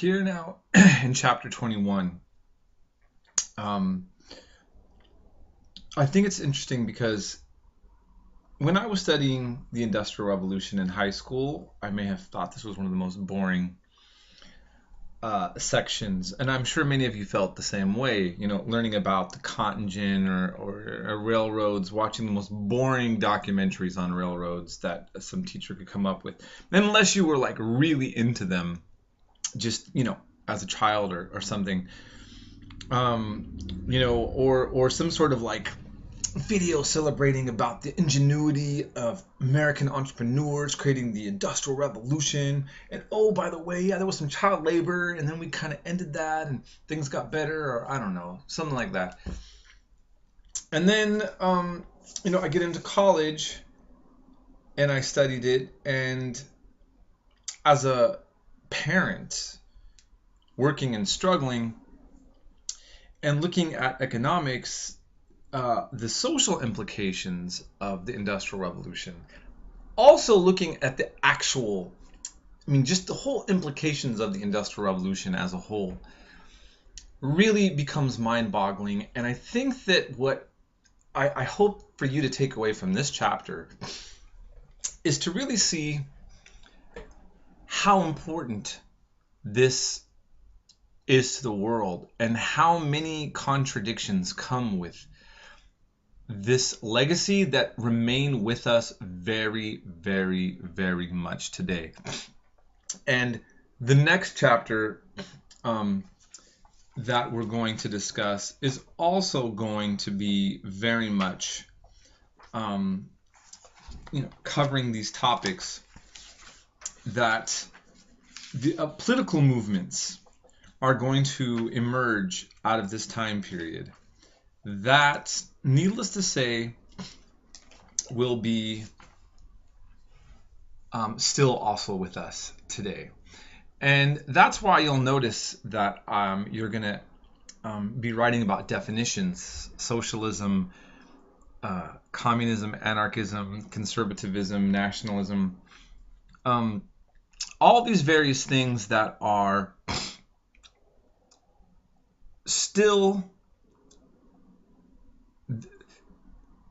here now in chapter 21, I think it's interesting because when I was studying the Industrial Revolution in high school, I may have thought this was one of the most boring sections, and I'm sure many of you felt the same way. You know, learning about the cotton gin or railroads, watching the most boring documentaries on railroads that some teacher could come up with, unless you were like really into them, just as a child or something, or some sort of like video celebrating about the ingenuity of American entrepreneurs creating the Industrial Revolution. And oh, by the way, yeah, there was some child labor, and then we kind of ended that and things got better, or I don't know, something like that. And then, I get into college and I studied it. And as a parent working and struggling and looking at economics, the social implications of the Industrial Revolution, also looking at the actual, just the whole implications of the Industrial Revolution as a whole, really becomes mind-boggling. And I think that what I hope for you to take away from this chapter is to really see how important this is to the world and how many contradictions come with this legacy that remain with us very, very, very much today. And the next chapter that we're going to discuss is also going to be very much covering these topics that the political movements are going to emerge out of this time period that, needless to say, will be still also with us today. And that's why you'll notice that you're going to be writing about definitions: socialism, communism, anarchism, conservatism, nationalism, all these various things that are still,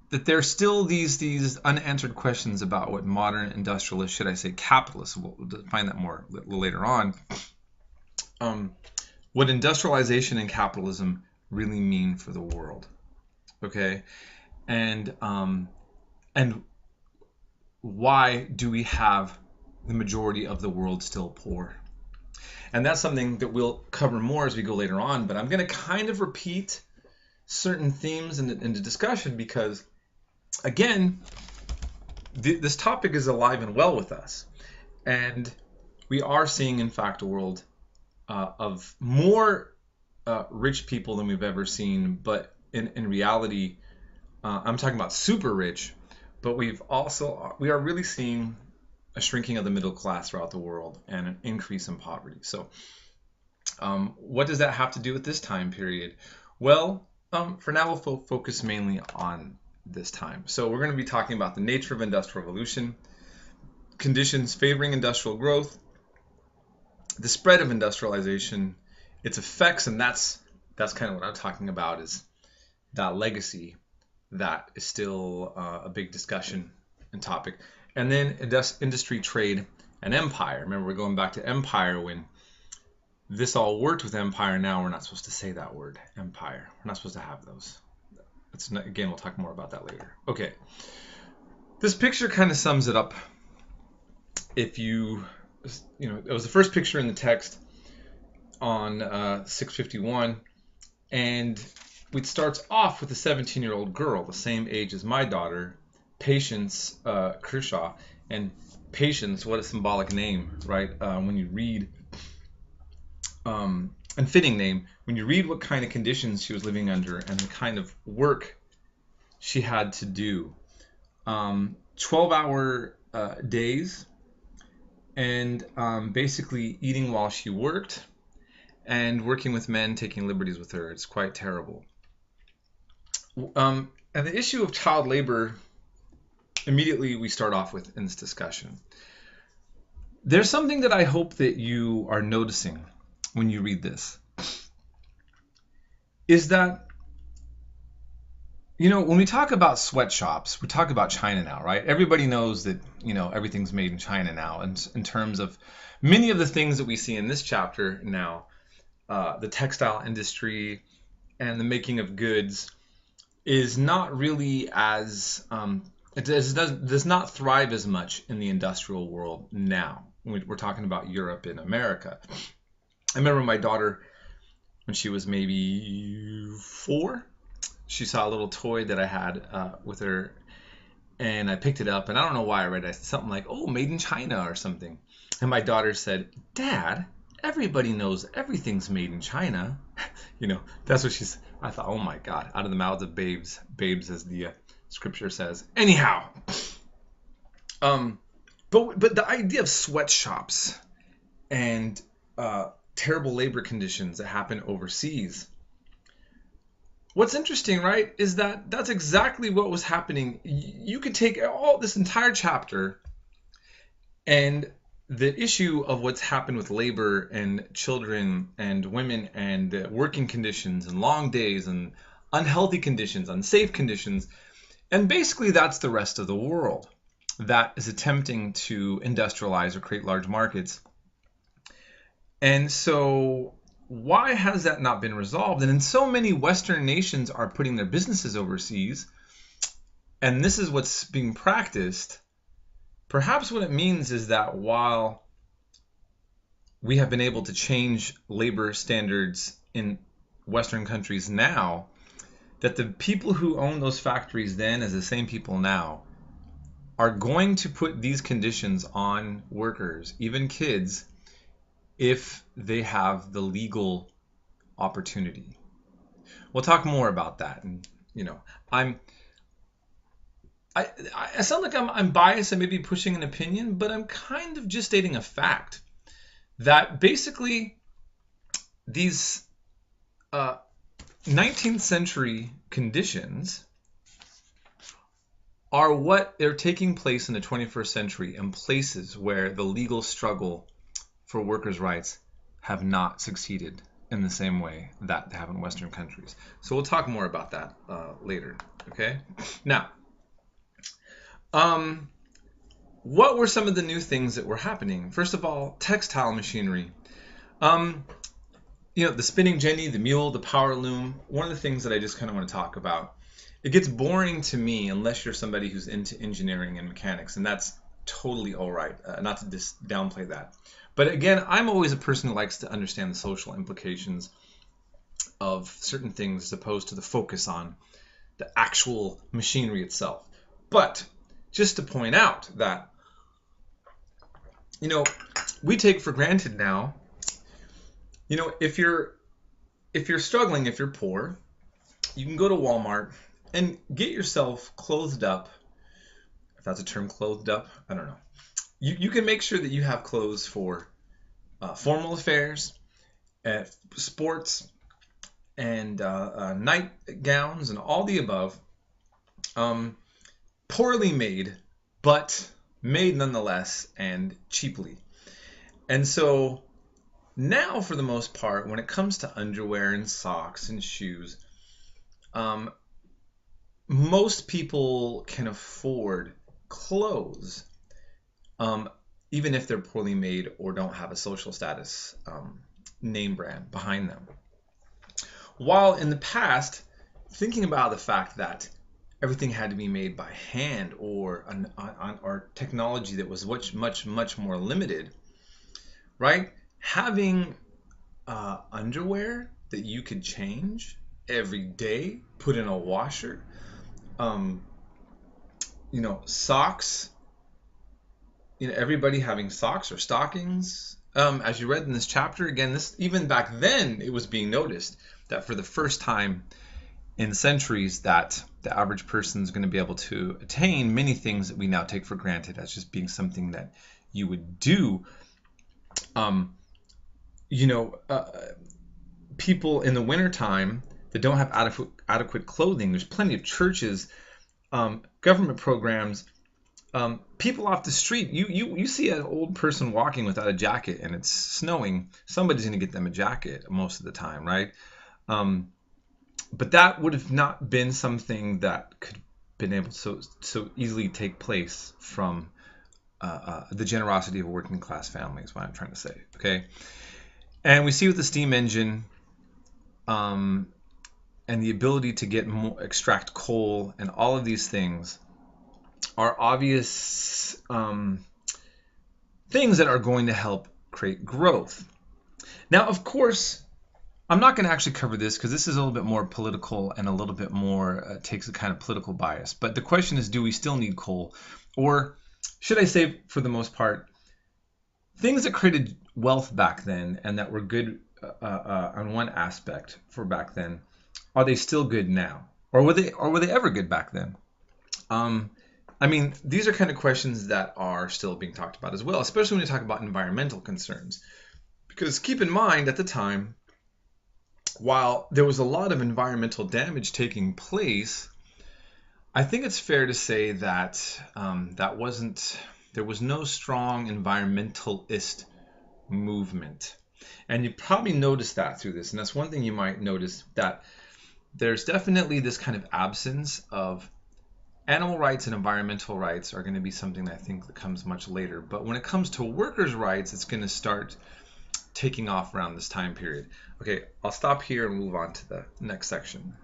that there's still these unanswered questions about what modern industrialists, should I say capitalists, we'll define that more later on, what industrialization and capitalism really mean for the world. Okay, and why do we have the majority of the world still poor? And that's something that we'll cover more as we go later on, but I'm going to kind of repeat certain themes in the discussion because, again, this topic is alive and well with us. And we are seeing, in fact, a world of more rich people than we've ever seen. But in reality, I'm talking about super rich, but we are really seeing a shrinking of the middle class throughout the world and an increase in poverty. So what does that have to do with this time period? Well, for now, we'll focus mainly on this time. So we're going to be talking about the nature of Industrial Revolution, conditions favoring industrial growth, the spread of industrialization, its effects, and that's kind of what I'm talking about, is that legacy that is still a big discussion and topic. And then industry, trade, and empire. Remember, we're going back to empire when this all worked with empire. Now we're not supposed to say that word, empire. We're not supposed to have those. Again, we'll talk more about that later. Okay. This picture kind of sums it up. It was the first picture in the text on 651. And it starts off with a 17-year-old girl, the same age as my daughter, Patience Kershaw. And Patience, what a symbolic name, right? When you read, and fitting name, when you read what kind of conditions she was living under and the kind of work she had to do. 12-hour days, and basically eating while she worked, and working with men taking liberties with her. It's quite terrible. And the issue of child labor, immediately we start off with in this discussion. There's something that I hope that you are noticing when you read this is that, when we talk about sweatshops, we talk about China now, right? Everybody knows that, everything's made in China now. And in terms of many of the things that we see in this chapter now, the textile industry and the making of goods is not really as, it does not thrive as much in the industrial world now. We're talking about Europe and America. I remember my daughter, when she was maybe 4, she saw a little toy that I had with her, and I picked it up, and I don't know why I read it. Something like, "Oh, made in China" or something. And my daughter said, "Dad, everybody knows everything's made in China." That's what she's. I thought, oh my God, out of the mouths of babes, as the scripture says. Anyhow, but the idea of sweatshops and terrible labor conditions that happen overseas. What's interesting, right, is that that's exactly what was happening. You could take all this entire chapter and the issue of what's happened with labor and children and women and working conditions and long days and unhealthy conditions, unsafe conditions, and basically that's the rest of the world that is attempting to industrialize or create large markets. And so why has that not been resolved? And in so many Western nations are putting their businesses overseas, and this is what's being practiced. Perhaps what it means is that while we have been able to change labor standards in Western countries now, that the people who own those factories then, as the same people now, are going to put these conditions on workers, even kids, if they have the legal opportunity. We'll talk more about that. And I sound like I'm biased and maybe pushing an opinion, but I'm kind of just stating a fact that basically these 19th century conditions are what are taking place in the 21st century in places where the legal struggle for workers' rights have not succeeded in the same way that they have in Western countries. So we'll talk more about that later. Okay. Now, what were some of the new things that were happening? First of all, textile machinery. The spinning jenny, the mule, the power loom. One of the things that I just kind of want to talk about. It gets boring to me unless you're somebody who's into engineering and mechanics, and that's totally all right. Not to downplay that. But again, I'm always a person who likes to understand the social implications of certain things as opposed to the focus on the actual machinery itself. But just to point out that, we take for granted now, if you're struggling, if you're poor, you can go to Walmart and get yourself clothed up. If that's a term, clothed up, I don't know. You can make sure that you have clothes for formal affairs, sports, and night gowns, and all the above. Poorly made, but made nonetheless, and cheaply. And so now, for the most part, when it comes to underwear and socks and shoes, most people can afford clothes, even if they're poorly made or don't have a social status name brand behind them. While in the past, thinking about the fact that everything had to be made by hand or technology that was much more limited, right? Having underwear that you could change every day, put in a washer, socks, everybody having socks or stockings. As you read in this chapter, again, even back then it was being noticed that for the first time in centuries that the average person is going to be able to attain many things that we now take for granted as just being something that you would do. People in the wintertime that don't have adequate clothing, there's plenty of churches, government programs People off the street, you see an old person walking without a jacket and it's snowing, somebody's going to get them a jacket most of the time, right? But that would have not been something that could been able to so easily take place from the generosity of a working class family is what I'm trying to say, okay? And we see with the steam engine and the ability to get more, extract coal and all of these things are obvious things that are going to help create growth. Now, of course, I'm not going to actually cover this because this is a little bit more political and a little bit more takes a kind of political bias. But the question is, do we still need coal? Or should I say, for the most part, things that created wealth back then and that were good on one aspect for back then, are they still good now? Or were they ever good back then? I mean, these are kind of questions that are still being talked about as well, especially when you talk about environmental concerns. Because keep in mind, at the time, while there was a lot of environmental damage taking place, I think it's fair to say that there was no strong environmentalist movement. And you probably noticed that through this. And that's one thing you might notice, that there's definitely this kind of absence of animal rights and environmental rights are going to be something that I think that comes much later. But when it comes to workers' rights, it's going to start taking off around this time period. Okay, I'll stop here and move on to the next section.